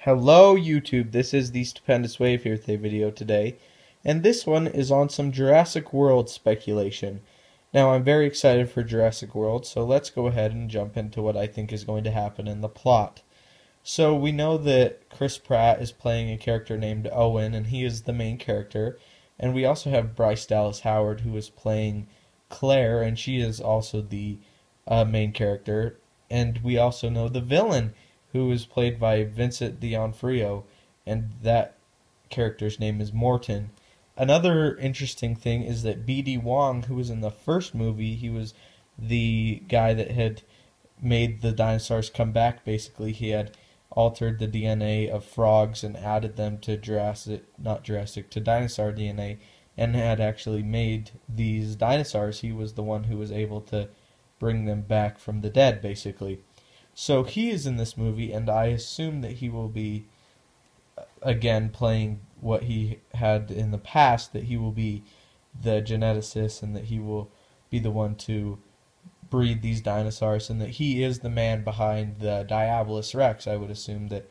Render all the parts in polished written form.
Hello YouTube, this is the Stupendous Wave here with a video today, and this one is on some Jurassic World speculation. Now I'm very excited for Jurassic World, so let's go ahead and jump into what I think is going to happen in the plot. So we know that Chris Pratt is playing a character named Owen, and he is the main character, and we also have Bryce Dallas Howard who is playing Claire, and she is also the main character, and we also know the villain, who is played by Vincent D'Onofrio, and that character's name is Morton. Another interesting thing is that B.D. Wong, who was in the first movie, he was the guy that had made the dinosaurs come back, basically. He had altered the DNA of frogs and added them to to dinosaur DNA, and had actually made these dinosaurs. He was the one who was able to bring them back from the dead, basically. So he is in this movie, and I assume that he will be, again, playing what he had in the past, that he will be the geneticist, and that he will be the one to breed these dinosaurs, and that he is the man behind the Diabolos Rex. I would assume that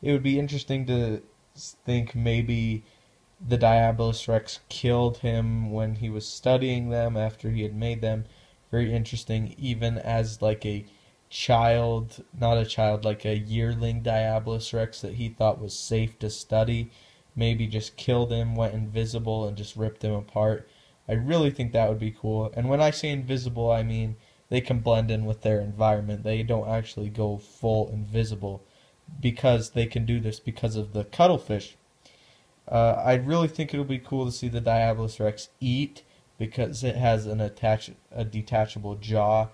it would be interesting to think maybe the Diabolos Rex killed him when he was studying them after he had made them. Very interesting, even as like a child, not a child, like a yearling Diabolos Rex that he thought was safe to study, maybe just killed him, went invisible, and just ripped him apart. I really think that would be cool. And when I say invisible, I mean they can blend in with their environment. They don't actually go full invisible, because they can do this because of the cuttlefish. I really think it'll be cool to see the Diabolos Rex eat, because it has a detachable jaw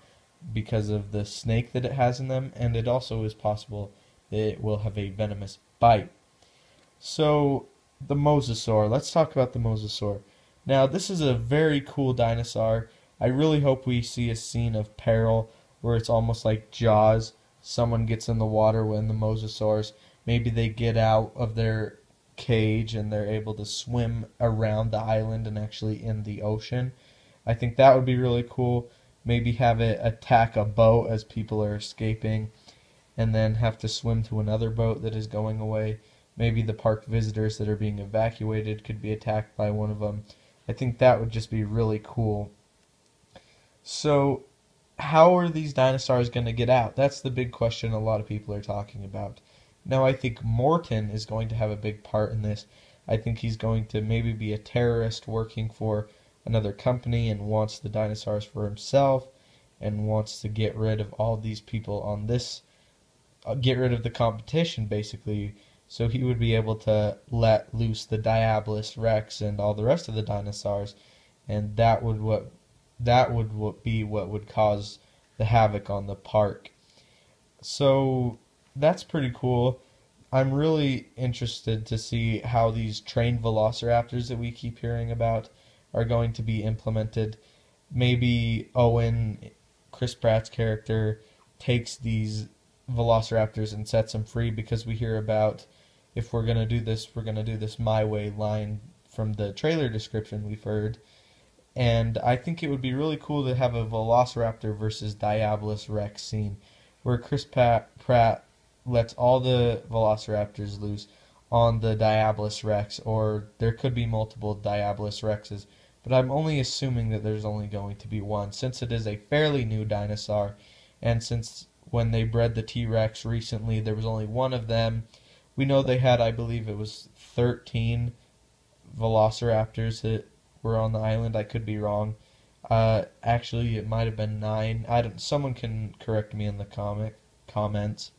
because of the snake that it has in them, and it also is possible that it will have a venomous bite. So, the Mosasaur. Let's talk about the Mosasaur. Now, this is a very cool dinosaur. I really hope we see a scene of peril where it's almost like Jaws. Someone gets in the water when the Mosasaurs, maybe they get out of their cage and they're able to swim around the island and actually in the ocean. I think that would be really cool. Maybe have it attack a boat as people are escaping, and then have to swim to another boat that is going away. Maybe the park visitors that are being evacuated could be attacked by one of them. I think that would just be really cool. So, how are these dinosaurs going to get out? That's the big question a lot of people are talking about. Now, I think Morton is going to have a big part in this. I think he's going to maybe be a terrorist working for another company and wants the dinosaurs for himself, and wants to get rid of all these people on this, get rid of the competition, basically. So he would be able to let loose the Diabolos Rex and all the rest of the dinosaurs, and that would be what would cause the havoc on the park. So that's pretty cool. I'm really interested to see how these trained velociraptors that we keep hearing about are going to be implemented. Maybe Owen, Chris Pratt's character, takes these velociraptors and sets them free, because we hear about, if we're going to do this, we're going to do this my way line from the trailer description we've heard. And I think it would be really cool to have a Velociraptor versus Diabolos Rex scene, where Chris Pratt lets all the Velociraptors loose on the Diabolos Rex, or there could be multiple Diabolos Rexes, but I'm only assuming that there's only going to be one, since it is a fairly new dinosaur, and since when they bred the T-Rex recently, there was only one of them. We know they had, I believe it was 13 Velociraptors that were on the island. I could be wrong. Actually, it might have been 9. Someone can correct me in the comments.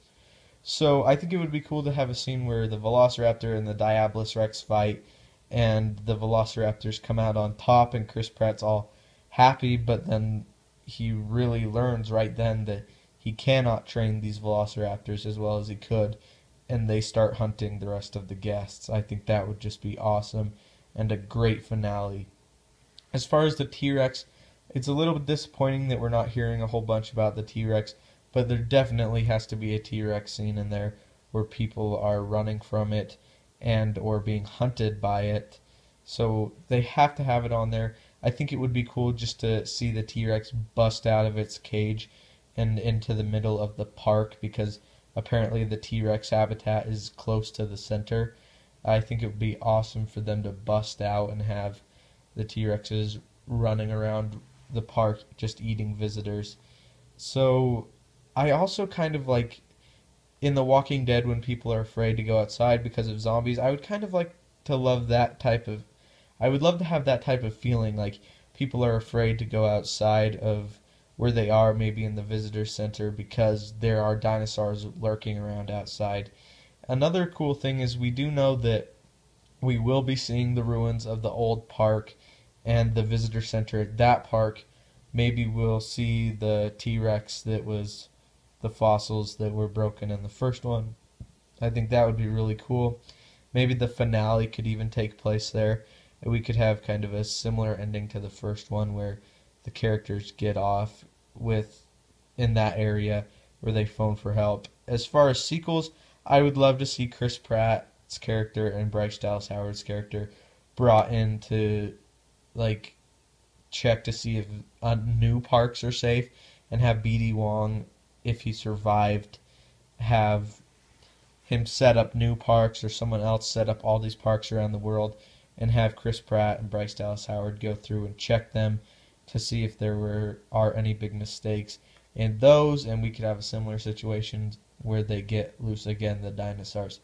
So I think it would be cool to have a scene where the Velociraptor and the Diabolos Rex fight, and the Velociraptors come out on top, and Chris Pratt's all happy, but then he really learns right then that he cannot train these Velociraptors as well as he could, and they start hunting the rest of the guests. I think that would just be awesome, and a great finale. As far as the T-Rex, it's a little bit disappointing that we're not hearing a whole bunch about the T-Rex, but there definitely has to be a T-Rex scene in there where people are running from it and or being hunted by it. So they have to have it on there. I think it would be cool just to see the T-Rex bust out of its cage and into the middle of the park, because apparently the T-Rex habitat is close to the center. I think it would be awesome for them to bust out and have the T-Rexes running around the park just eating visitors. So I also kind of like in The Walking Dead when people are afraid to go outside because of zombies. I would kind of like to love that type of I would love to have that type of feeling, like people are afraid to go outside of where they are, maybe in the visitor center, because there are dinosaurs lurking around outside. Another cool thing is we do know that we will be seeing the ruins of the old park and the visitor center at that park. Maybe we'll see the T-Rex that was the fossils that were broken in the first one. I think that would be really cool. Maybe the finale could even take place there. And we could have kind of a similar ending to the first one where the characters get off with in that area where they phone for help. As far as sequels, I would love to see Chris Pratt's character and Bryce Dallas Howard's character brought in to like check to see if new parks are safe, and have BD Wong, if he survived, have him set up new parks, or someone else set up all these parks around the world, and have Chris Pratt and Bryce Dallas Howard go through and check them to see if there are any big mistakes in those, and we could have a similar situation where they get loose again, the dinosaurs.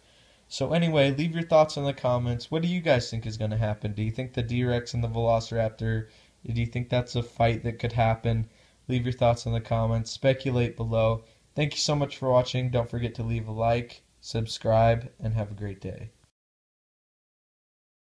So anyway, leave your thoughts in the comments. What do you guys think is going to happen? Do you think the D-Rex and the Velociraptor, do you think that's a fight that could happen? Leave your thoughts in the comments. Speculate below. Thank you so much for watching. Don't forget to leave a like, subscribe, and have a great day.